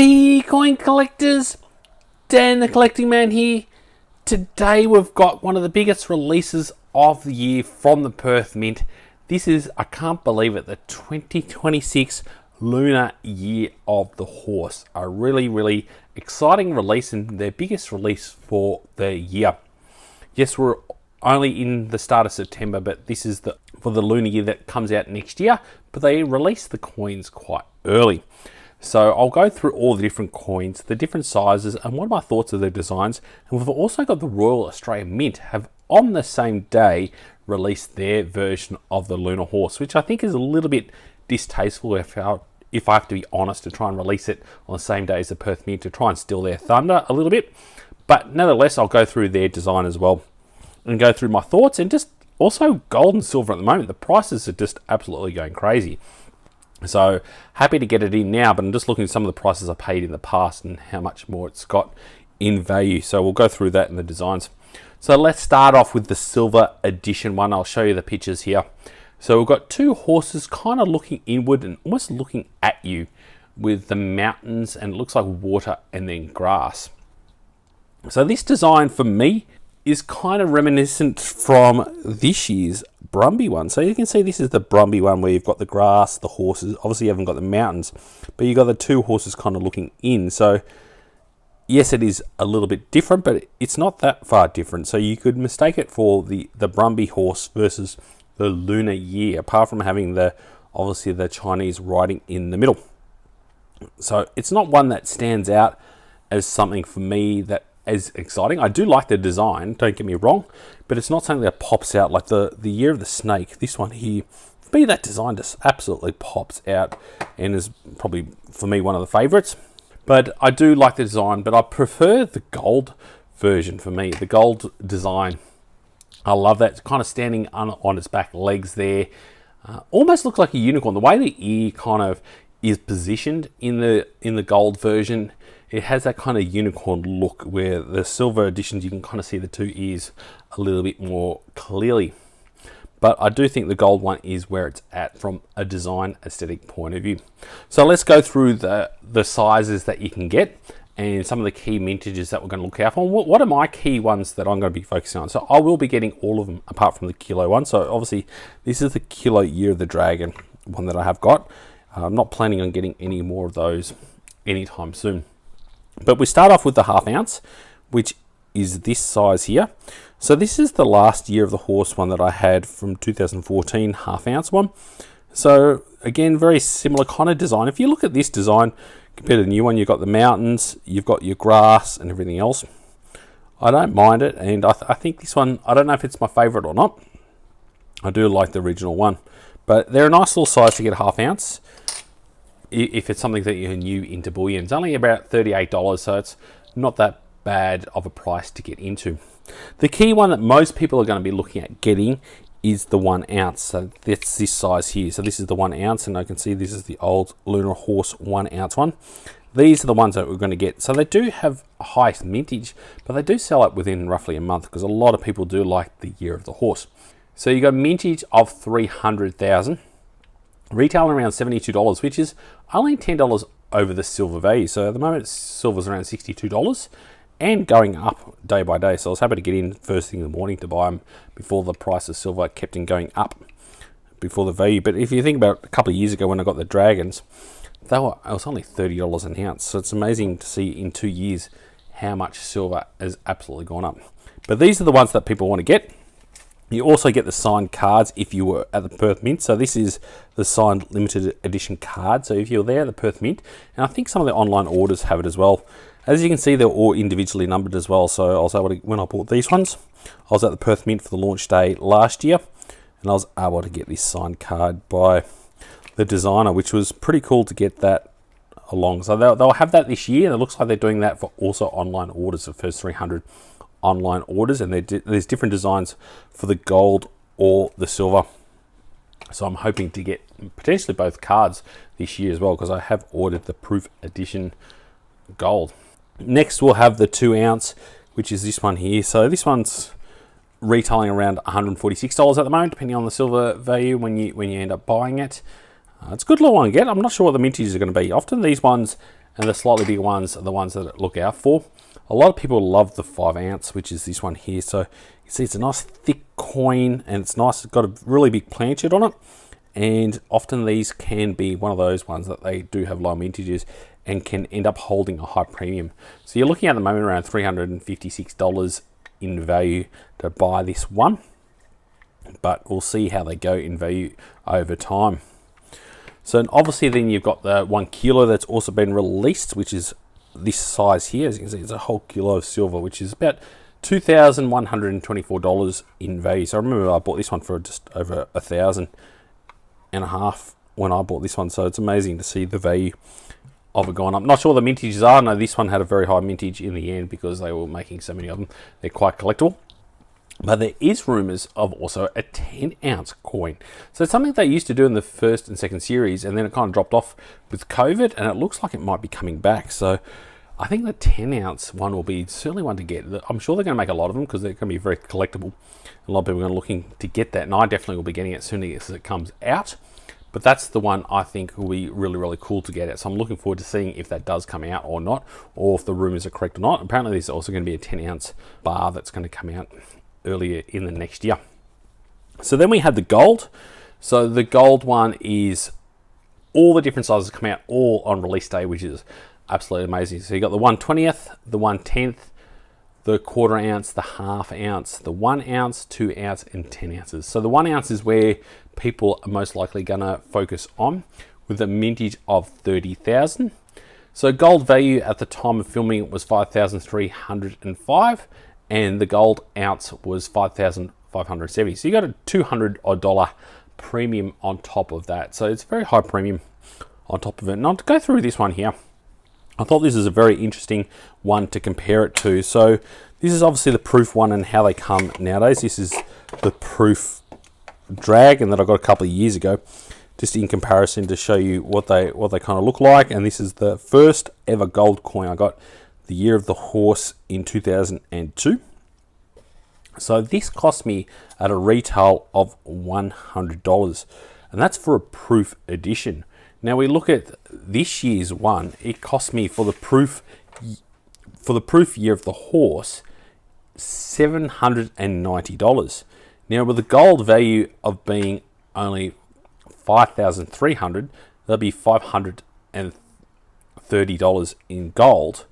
Hey coin collectors, Dan the Collecting Man here. Today we've got one of the biggest releases of the year from the Perth Mint. This is, I can't believe it, the 2026 Lunar Year of the Horse. A really exciting release and their biggest release for the year. Yes, we're only in the start of September, but this is for the Lunar Year that comes out next year, but they release the coins quite early. So I'll go through all the different coins, the different sizes, and what are my thoughts of their designs. And we've also got the Royal Australian Mint have on the same day released their version of the Lunar Horse, which I think is a little bit distasteful if I have to be honest, to try and release it on the same day as the Perth Mint, to try and steal their thunder a little bit. But nevertheless, I'll go through their design as well and go through my thoughts, and just also gold and silver at the moment. The prices are just absolutely going crazy. So happy to get it in now, but I'm just looking at some of the prices I paid in the past and how much more it's got in value. So we'll go through that in the designs. So let's start off with the silver edition one. I'll show you the pictures here. So we've got two horses kind of looking inward and almost looking at you, with the mountains, and it looks like water and then grass. So this design for me is kind of reminiscent from this year's Brumby one. So you can see this is the Brumby one where you've got the grass, the horses. Obviously you haven't got the mountains, but you've got the two horses kind of looking in. So yes, it is a little bit different, but it's not that far different. So you could mistake it for the Brumby horse versus the Lunar Year, apart from having obviously the Chinese riding in the middle. So it's not one that stands out as something for me that is exciting. I do like the design, don't get me wrong, but it's not something that pops out like the Year of the Snake. This one here, for me, that design just absolutely pops out and is probably, for me, one of the favorites. But I do like the design, but I prefer the gold version for me, the gold design. I love that. It's kind of standing on its back legs there. Almost looks like a unicorn. The way the ear kind of is positioned in the gold version, it has that kind of unicorn look, where the silver editions you can kind of see the two ears a little bit more clearly. But I do think the gold one is where it's at from a design aesthetic point of view. So let's go through the sizes that you can get and some of the key mintages that we're going to look out for. What are my key ones that I'm going to be focusing on? So I will be getting all of them apart from the kilo one. So obviously this is the kilo Year of the Dragon one that I have got. I'm not planning on getting any more of those anytime soon. But we start off with the half ounce, which is this size here. So this is the last Year of the Horse one that I had from 2014, half ounce one. So again, very similar kind of design. If you look at this design compared to the new one, you've got the mountains, you've got your grass and everything else. I don't mind it, and I think this one, I don't know if it's my favorite or not. I do like the original one, but they're a nice little size to get half ounce. If it's something that you're new into bullion, it's only about $38, so it's not that bad of a price to get into. The key one that most people are going to be looking at getting is the 1 ounce. So that's this size here. So this is the 1 ounce, and I can see this is the old Lunar Horse 1 ounce one. These are the ones that we're going to get. So they do have a high mintage, but they do sell it within roughly a month, because a lot of people do like the Year of the Horse. So you got mintage of 300,000. Retailing around $72, which is only $10 over the silver value. So at the moment, silver's around $62 and going up day by day. So I was happy to get in first thing in the morning to buy them before the price of silver kept on going up before the value. But if you think about a couple of years ago when I got the Dragons, it was only $30 an ounce. So it's amazing to see in 2 years how much silver has absolutely gone up. But these are the ones that people want to get. You also get the signed cards if you were at the Perth Mint. So this is the signed limited edition card. So if you're there at the Perth Mint, and I think some of the online orders have it as well. As you can see, they're all individually numbered as well. So I was able to, when I bought these ones, I was at the Perth Mint for the launch day last year, and I was able to get this signed card by the designer, which was pretty cool to get that along. So they'll have that this year, and it looks like they're doing that for also online orders, the first 300 online orders, and there's different designs for the gold or the silver. So I'm hoping to get potentially both cards this year as well, because I have ordered the proof edition gold. Next we'll have the 2 ounce, which is this one here. So this one's retailing around $146 at the moment, depending on the silver value when you end up buying it. It's a good little one to get. I'm not sure what the mintages are going to be. Often these ones and the slightly bigger ones are the ones that look out for. A lot of people love the 5 ounce, which is this one here. So you see it's a nice thick coin, and it's nice. It's got a really big planchet on it, and often these can be one of those ones that they do have low mintages and can end up holding a high premium. So you're looking at the moment around $356 in value to buy this one, but we'll see how they go in value over time. So obviously then you've got the 1 kilo that's also been released, which is this size here. As you can see, it's a whole kilo of silver, which is about $2,124 in value. So I remember I bought this one for just over $1,500 when I bought this one. So it's amazing to see the value of it going up. Not sure the mintages are. No, this one had a very high mintage in the end because they were making so many of them. They're quite collectible. But there is rumours of also a 10 ounce coin. So it's something they used to do in the first and second series, and then it kind of dropped off with COVID, and it looks like it might be coming back. So I think the 10 ounce one will be certainly one to get. I'm sure they're going to make a lot of them because they're going to be very collectible. A lot of people are looking to get that, and I definitely will be getting it as soon as it comes out. But that's the one I think will be really, really cool to get at. So I'm looking forward to seeing if that does come out or not, or if the rumours are correct or not. Apparently there's also going to be a 10 ounce bar that's going to come out earlier in the next year. So then we had the gold. So the gold one is all the different sizes come out all on release day, which is absolutely amazing. So you got the 1/20th, the 1/10th, the 1/4 ounce, the 1/2 ounce, the 1 ounce, 2 ounce, and 10 ounces. So the 1 ounce is where people are most likely gonna focus on, with a mintage of 30,000. So gold value at the time of filming was 5,305, and the gold ounce was 5,570. So you got a $200 premium on top of that. So it's a very high premium on top of it. Now to go through this one here, I thought this is a very interesting one to compare it to. So this is obviously the proof one and how they come nowadays. This is the proof dragon that I got a couple of years ago, just in comparison to show you what they kind of look like. And this is the first ever gold coin I got, the year of the horse in 2002. So this cost me at a retail of $100, and that's for a proof edition. Now we look at this year's one, it cost me for the proof year of the horse $790. Now with the gold value of being only 5,300, that'll be $530 in gold.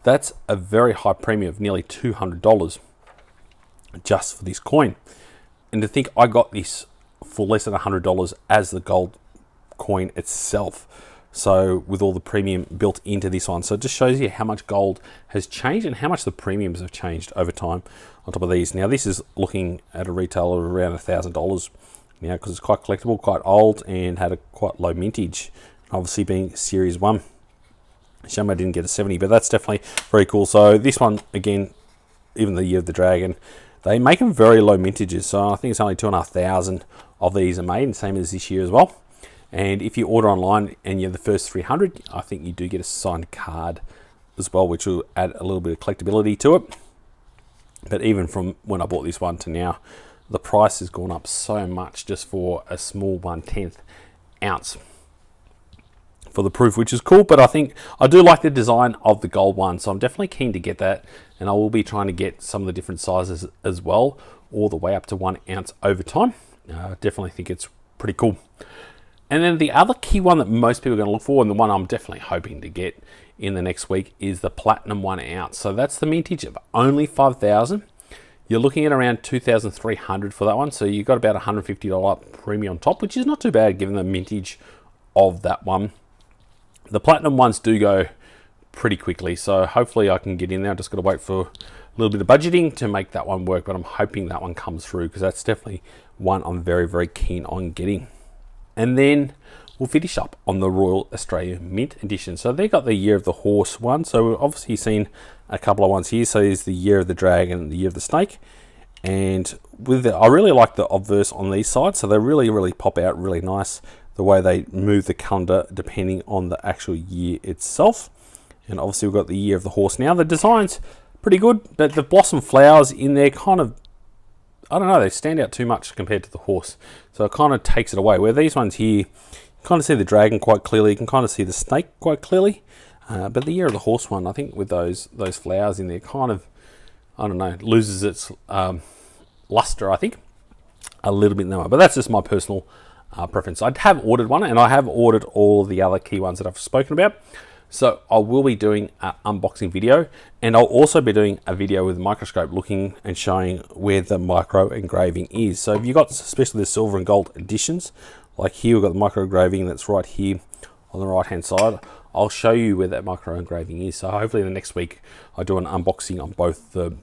That's a very high premium of nearly $200 just for this coin. And to think I got this for less than $100 as the gold coin itself, so with all the premium built into this one. So it just shows you how much gold has changed and how much the premiums have changed over time on top of these. Now this is looking at a retail of around $1,000 now, because it's quite collectible, quite old, and had a quite low mintage, obviously being series 1. Shame I didn't get a 70, but that's definitely very cool. So this one, again, even the year of the dragon, they make them very low mintages. So I think it's only 2,500 of these are made, and same as this year as well. And if you order online and you're the first 300, I think you do get a signed card as well, which will add a little bit of collectability to it. But even from when I bought this one to now, the price has gone up so much just for a small 1/10 ounce for the proof, which is cool. But I think I do like the design of the gold one, so I'm definitely keen to get that, and I will be trying to get some of the different sizes as well, all the way up to 1 ounce over time. I definitely think it's pretty cool. And then the other key one that most people are going to look for, and the one I'm definitely hoping to get in the next week, is the platinum 1 ounce. So that's the mintage of only 5,000. You're looking at around 2,300 for that one. So you've got about $150 premium on top, which is not too bad given the mintage of that one. The platinum ones do go pretty quickly, so hopefully I can get in there. I've just got to wait for a little bit of budgeting to make that one work, but I'm hoping that one comes through, because that's definitely one I'm very, very keen on getting. And then we'll finish up on the Royal Australian Mint Edition. So they got the Year of the Horse one. So we've obviously seen a couple of ones here. So there's the Year of the Dragon and the Year of the Snake. And with I really like the obverse on these sides. So they really, really pop out really nice, the way they move the calendar depending on the actual year itself. And obviously we've got the Year of the Horse now. The design's pretty good, but the blossom flowers in there kind of, I don't know, they stand out too much compared to the horse. So it kind of takes it away. Where these ones here, you kind of see the dragon quite clearly. You can kind of see the snake quite clearly. But the Year of the Horse one, I think with those flowers in there, kind of, I don't know, loses its luster, I think, a little bit in that one. But that's just my personal preference. I have ordered one, and I have ordered all of the other key ones that I've spoken about. So I will be doing an unboxing video, and I'll also be doing a video with a microscope looking and showing where the micro engraving is. So if you've got especially the silver and gold editions, like here we've got the micro engraving that's right here on the right hand side, I'll show you where that micro engraving is. So hopefully the next week I do an unboxing on both the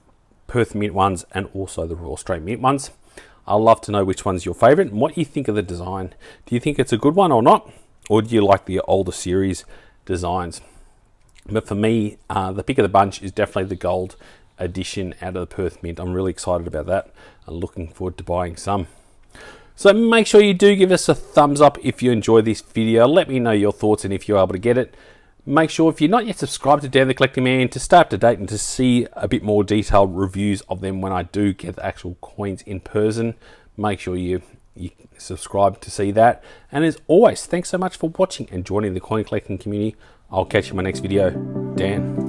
Perth mint ones and also the Royal Australian mint ones. I'd love to know which one's your favorite and what you think of the design. Do you think it's a good one or not? Or do you like the older series designs? But for me, the pick of the bunch is definitely the gold edition out of the Perth mint. I'm really excited about that and looking forward to buying some. So make sure you do give us a thumbs up if you enjoyed this video. Let me know your thoughts and if you're able to get it. Make sure if you're not yet subscribed to Dan the Collecting Man to stay up to date and to see a bit more detailed reviews of them when I do get the actual coins in person. Make sure you subscribe to see that. And as always, thanks so much for watching and joining the coin collecting community. I'll catch you in my next video. Dan.